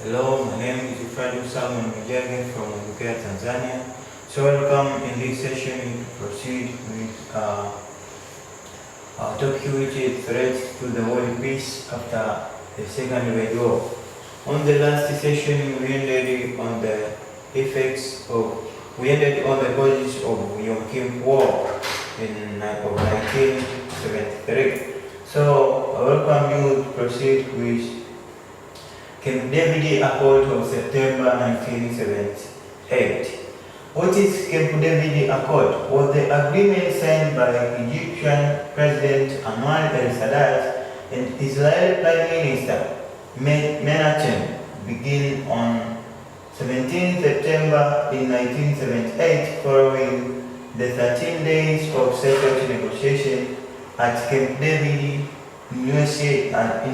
Hello, my name is Simon from Edukea Tanzania. So welcome in this session to proceed with our topic, which is threats to the world peace after the Second World War. On the last session, we ended on the causes of Yom Kippur War of 1973. So I welcome you to proceed with Camp David Accord of September 1978. What is Camp David Accord? Was the agreement signed by Egyptian President Anwar el-Sadat and Israeli Prime Minister Menachem begin on 17 September in 1978 following the 13 days of secret negotiation at Camp David in USA at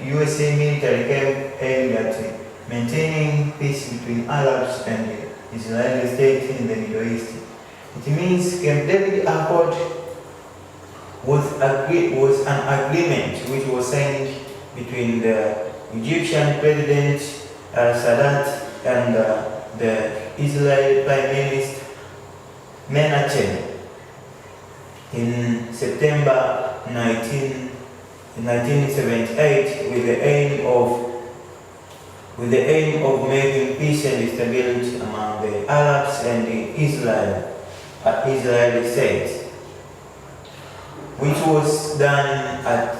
USA military camp aimed at maintaining peace between Arabs and the Israeli state in the Middle East. It means Camp David Accord was an agreement which was signed between the Egyptian President Sadat and the Israeli Prime Minister Menachem in September 1978 with the aim of making peace and stability among the Arabs and the Israeli state, which was done at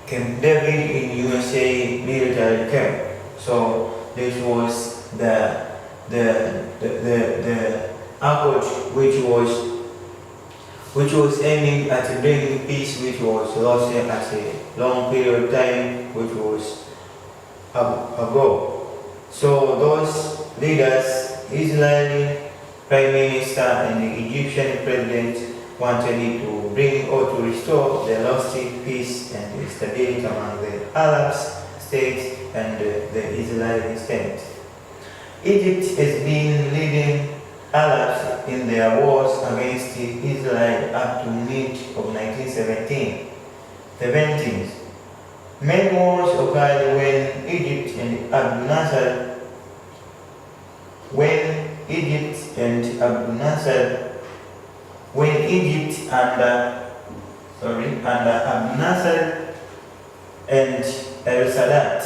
Camp David in USA military camp. So this was the accord which was aiming at bringing peace, which was lost at a long period of time, which was ago. So those leaders, Israeli Prime Minister and the Egyptian President, wanted to bring or to restore the lost peace and stability among the Arab states and the Israeli state. Egypt has been leading Arabs in their wars against Israel up to mid of 1970s. Many wars occurred when Egypt and Abdel Nasser and el-Sadat.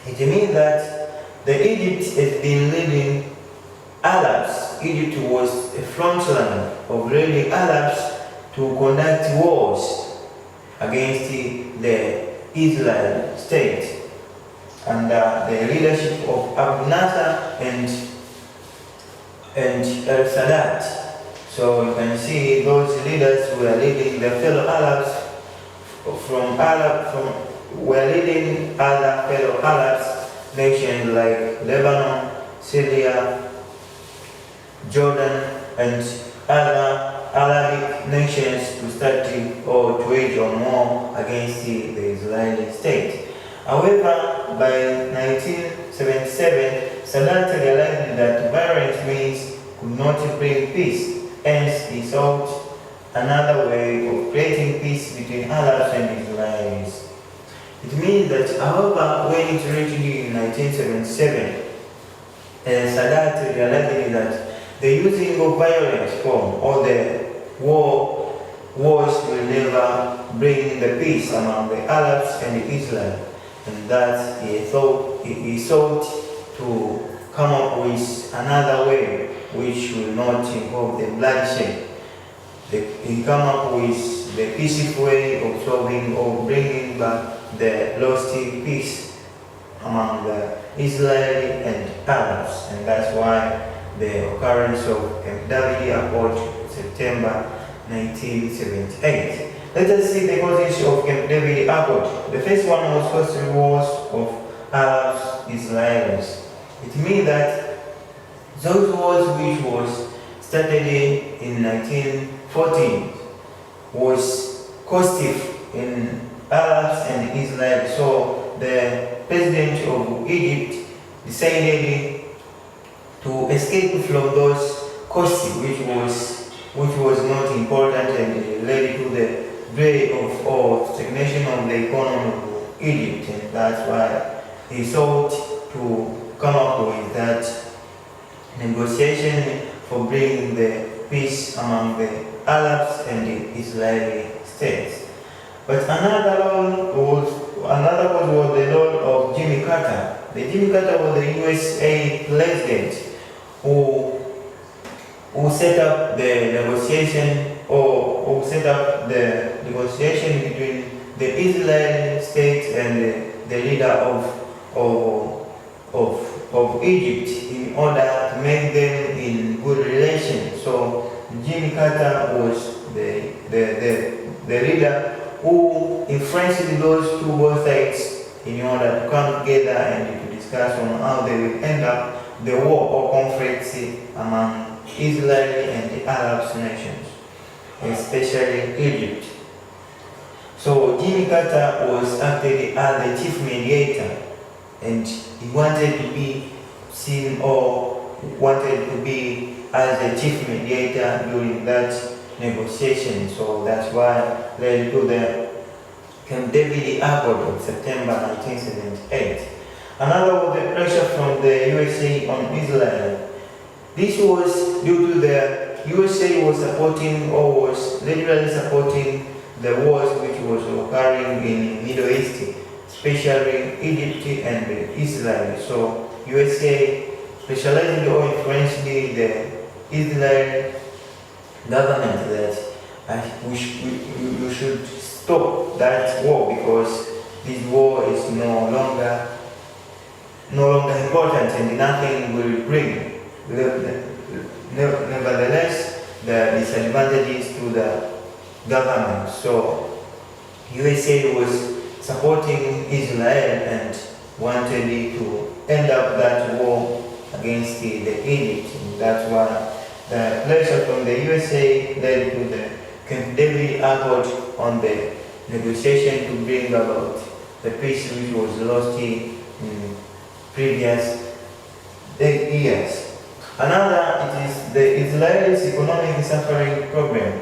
It means that the Egypt has been leading Arabs. Egypt was a frontline of leading Arabs to conduct wars against the Israel state under the leadership of Abdel Nasser and el-Sadat. So you can see those leaders were leading the fellow Arabs were leading other fellow Arabs nations like Lebanon, Syria, Jordan, and other Arabic nations to start or to wage on war against the Israeli state. However, by 1977, Sadat realized that violent means could not bring peace. Hence, he sought another way of creating peace between Arabs and Israelis. It means that, however, when it reached in 1977, Sadat realized that the using of violence form or the wars will never bring the peace among the Arabs and Israel, and that he sought to come up with another way which will not involve the bloodshed. He came up with the peaceful way of solving or bringing back the lost peace among the Israeli and Arabs, and that's why the occurrence of Camp David Accord September 1978. Let us see the causes of Camp David Accord. The first one was costly wars of Arabs Israelis. It means that those wars which was started in 1914 was costly in Arabs and Israel. So the president of Egypt decided to escape from those costs which was not important and led to the break of stagnation of the economy of Egypt, and that's why he sought to come up with that negotiation for bringing the peace among the Arabs and the Israeli states. But another cause was the role of Jimmy Carter. The Jimmy Carter was the USA president who set up the negotiation between the Israeli state and the leader of Egypt in order to make them in good relations. So Jimmy Carter was the leader who influenced those both sides in order to come together and to discuss on how they will end up the war or conflict among Israel and the Arab nations, especially Egypt. So Jimmy Carter was acted as the chief mediator, and he wanted to be seen or wanted to be as the chief mediator during that negotiation. So that's why led to the Camp David Accord of September 1978. Another was the pressure from the USA on Israel. This was due to the USA was supporting or was literally supporting the wars which was occurring in the Middle East, especially Egypt and Israel. So USA specialized or influenced the Israel government that you should stop that war because this war is no longer important and nothing will bring. Nevertheless, the disadvantages to the government. So USA was supporting Israel and wanted to end up that war against the Egypt. And that's why the pressure from the USA led to the Camp David Accord on the negotiation to bring about the peace which was lost in previous years. Another, it is the Israelis' economic suffering problem.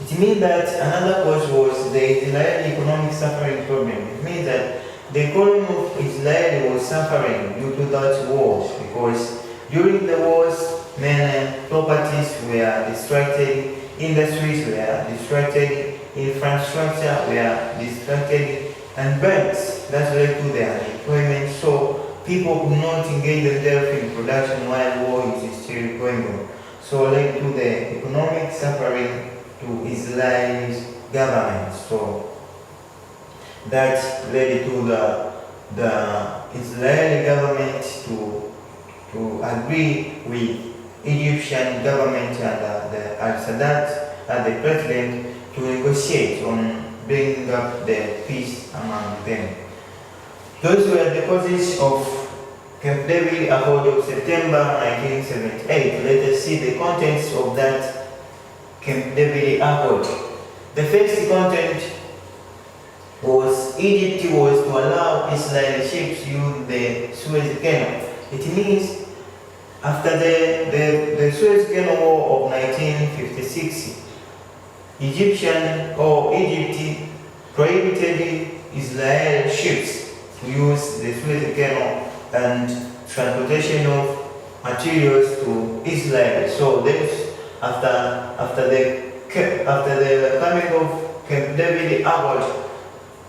It means that another cause was the Israeli economic suffering problem. It means that the economy of Israel was suffering due to that wars because during the wars many properties were destroyed, industries were destroyed, infrastructure were destroyed, and banks that led to their unemployment. So people could not engage themselves in production while war is still going on. So led to the economic suffering to Israel's government. So that led to the Israeli government to agree with Egyptian government and the Al-Sadat as the president to negotiate on bringing up the peace among them. Those were the causes of Camp David Accord of September 1978. Let us see the contents of that Camp David Accord. The first content was Egypt was to allow Israeli ships to use the Suez Canal. It means after the Suez Canal War of 1956, Egypt prohibited Israeli ships to use the Suez Canal and transportation of materials to Israel. So this, after the coming of Camp David Accord,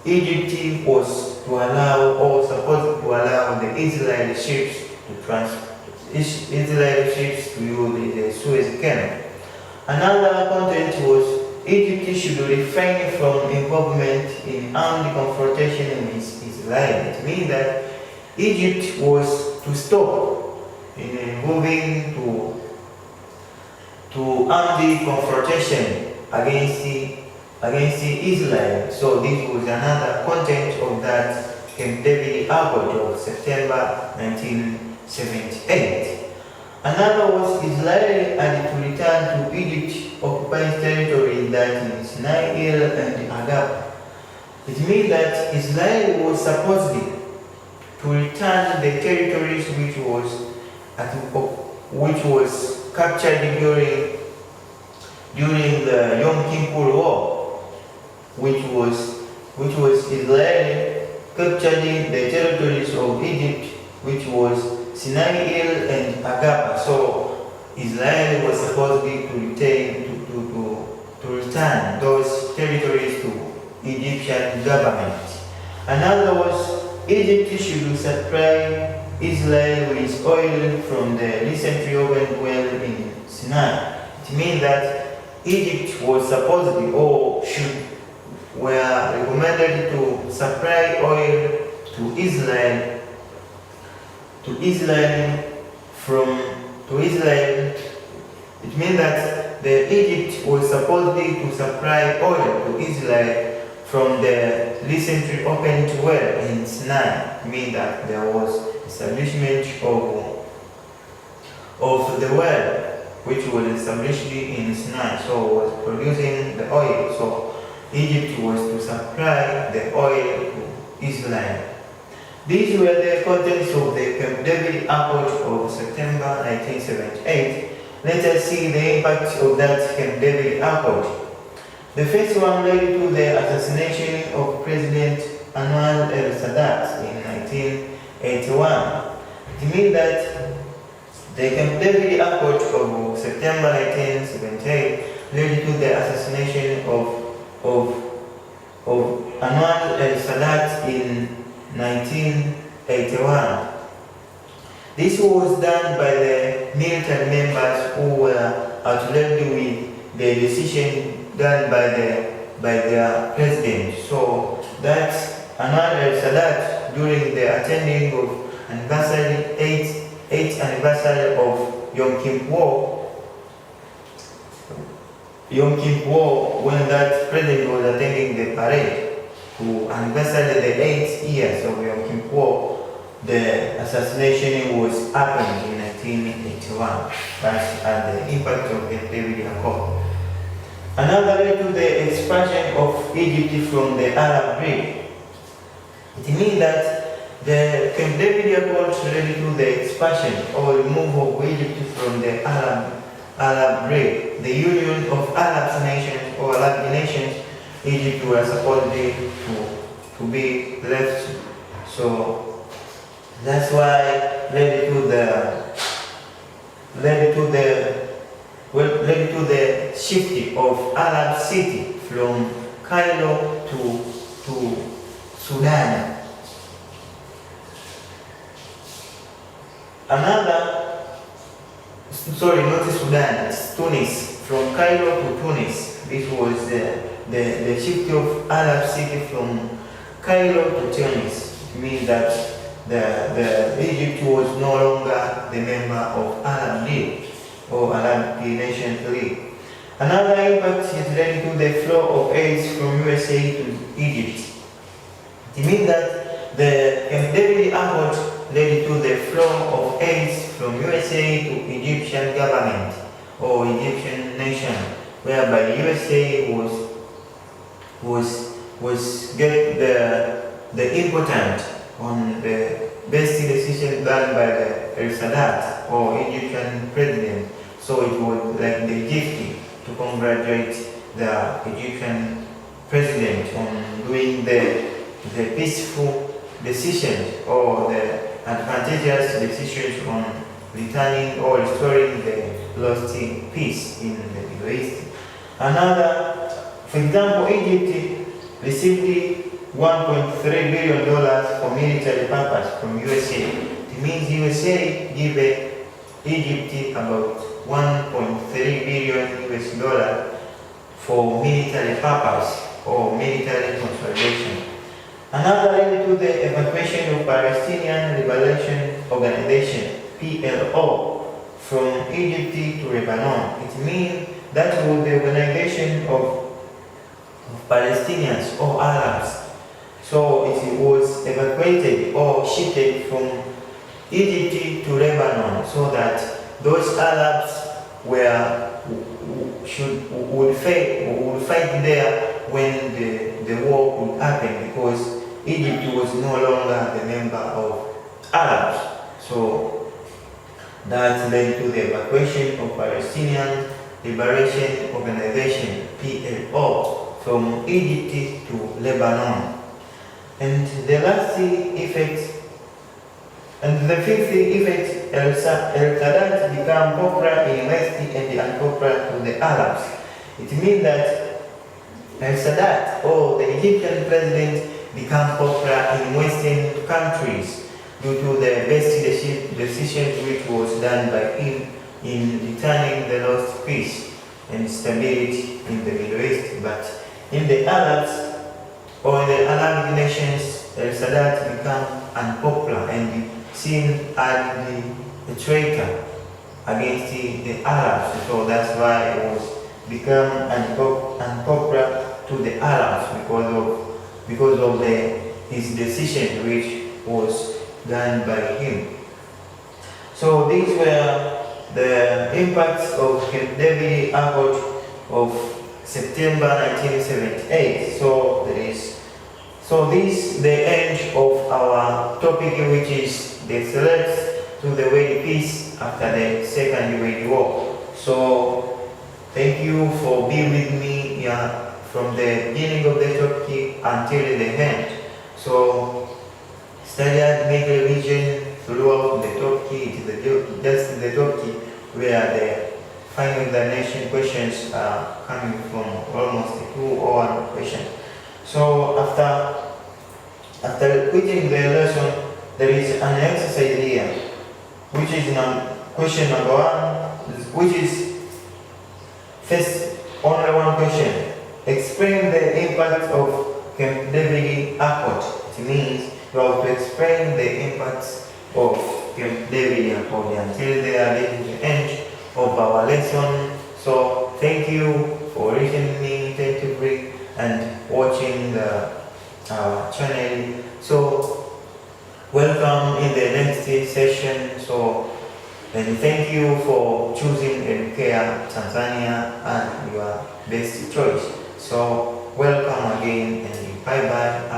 Egypt was to allow or supposed to allow the Israeli ships to use the Suez Canal. Another content was Egypt should refrain from involvement in armed confrontation with Israel. It means that Egypt was to stop in moving to armed confrontation against Israel. So this was another content of that Camp David Accord of September 1978. Another was Israel had to return to Egypt occupied territory that is Nile and Agab. It means that Israel was supposed to return the territories which was captured during the Yom Kippur War, which was Israel capturing the territories of Egypt which was Sinai Hill and Agapa. So Israel was supposedly to return those territories to Egyptian government. Another was Egypt should supply Israel with oil from the recently opened well in Sinai. It means that Egypt was supposedly were recommended to supply oil to Israel It means that Egypt was supposedly to supply oil to Israel from the recently opened well in Sinai. It means that there was establishment of the well which was established in Sinai, so was producing the oil. So Egypt was to supply the oil to Israel. These were the contents of the Camp David Accord of September 1978. Let us see the impact of that Camp David Accord. The first one led to the assassination of President Anwar el-Sadat in 1981. It means that the Camp David Accord of September 1978 led to the assassination of Anwar el-Sadat in 1981. This was done by the military members who were outraged with the decision done by their president. So that Anwar el-Sadat, during the attending of anniversary 8th anniversary of Yom Kippur, when that president was attending the parade to anniversary the 8th years of Yom Kippur, the assassination was happened in 1981. That's the impact of the David Accord. Another led to the expulsion of Egypt from the Arab League. It means that the Camp David Accord led to the expulsion or removal of Egypt from the Arab League, the union of Arab nations or Arab nations. Egypt was supposed to be left. So that's why led to the shift of Arab city from Cairo to Sudan. Not Sudan, it's Tunis. From Cairo to Tunis. This was the shift of Arab city from Cairo to Tunis. It means that the Egypt was no longer the member of Arab League or Arab Nations League. Another impact is related to the flow of aid from USA to Egypt. It means that the Camp David Accord led to the flow of aid from USA to Egyptian government or Egyptian nation, whereby USA was get the important on the best decision done by the el-Sadat or Egyptian president. So it was like the gift to congratulate the Egyptian president on doing the peaceful decisions or the advantageous decisions on returning or restoring the lost peace in the Middle East. Another, for example, Egypt received $1.3 billion for military purpose from USA. It means USA gave Egypt about $1.3 billion US for military purpose or military consolidation. Another led to the evacuation of Palestinian Liberation Organization (PLO) from Egypt to Lebanon. It means that was the organization of Palestinians or Arabs. So it was evacuated or shifted from Egypt to Lebanon, so that those Arabs would fight there when the war would happen, because Egypt was no longer the member of Arabs. So that led to the evacuation of Palestinian Liberation Organization (PLO) from Egypt to Lebanon. And the last effect And the fifth effect, El Sadat became popular in West and unpopular to the Arabs. It means that El Sadat, or the Egyptian president, became popular in Western countries due to the best decision which was done by him in returning the lost peace and stability in the Middle East. But in the Arabs, or in the Arabic nations, El Sadat became unpopular and seen as the traitor against the Arabs. So that's why it was become unpopular to the Arabs because of his decision which was done by him. So these were the impacts of Camp David Accord of September 1978. So this the end of our topic, which is the threats to the world peace after the Second World War. So thank you for being with me from the beginning of the topic until the end. So study and make revision throughout the topic. It is just the topic where the final examination questions are coming from, almost 2 or 1 question. So after quitting the lesson, there is an exercise here, which is question number 1, which is first only 1 question. Explain the impact of Camp David Accord. It means you have to explain the impacts of Camp David Accord until they are reaching the end of our lesson. So thank you for listening attentively and watching the channel. So welcome in the next session. So and thank you for choosing Edukea Tanzania and your best choice. So welcome again and bye bye.